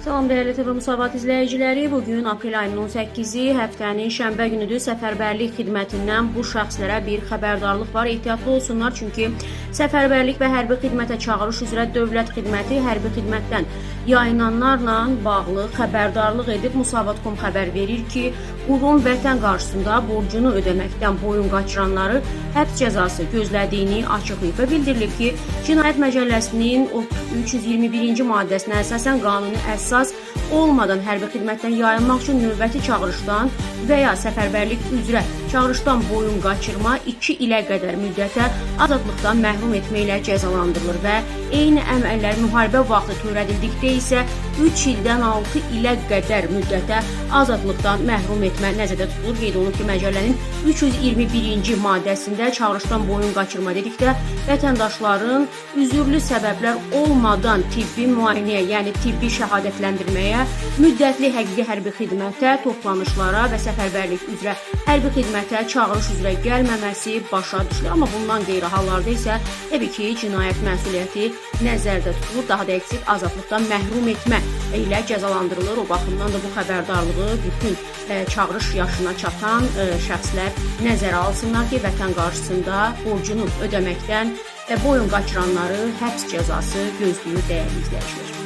Salam dəyərli TV Müsavat izləyiciləri. Bugün aprel ayının 18-i, həftənin şənbə günüdür. Səfərbərlik xidmətindən bu şəxslərə bir xəbərdarlıq var. Ehtiyatlı olsunlar, çünki səfərbərlik və hərbi xidmətə çağırış üzrə dövlət xidməti hərbi xidmətdən yayınanlarla bağlı xəbərdarlıq edib. Musavat.com xəbər verir ki, qurum vətən qarşısında borcunu ödəməkdən boyun qaçıranları həbs cəzası gözlədiyini açıqlayıb və bildirilib ki, Cinayət Məcəlləsinin 321-ci maddəsinə əsasən qanuni əsas olmadan hərbi xidmətdən yayınmaq üçün növbəti çağırışdan və ya səfərbərlik üzrə çağırışdan boyun qaçırma 2 ilə qədər müddətə azadlıqdan məhrum etməklə cəzalandırılır və eyni əməllər müharibə vaxtı törədildikdə isə 3 ildən 6 ilə qədər müddətə azadlıqdan məhrum etmə nəzərdə tutulur. Qeyd olunur ki, məcəllənin 321-ci maddəsində çağırışdan boyun qaçırma dedikdə vətəndaşların üzürlü səbəblər olmadan tibbi müayinəyə, yəni tibbi şəhadətləndirməyə, müddətli həqiqi hərbi xidmətə, toplanışlara və səfərbərlik üzrə hərbi xidmətə çağırış üzrə gəlməməsi başa düşülür. Amma bundan qeyri hallarda isə təbii ki, cinayət məsuliyyəti nəzərdə tutulur, daha dəqiq azadlıqdan məhrum etmə ilə cəzalandırılır. O baxımdan da bu xəbərdarlığı bütün çağırış yaşına çatan şəxslər nəzərə alsınlar ki, vətən qarşısında borcunu ödəməkdən boyun qaçıranları həbs cəzası gözləyir dəyərli izləyicilər.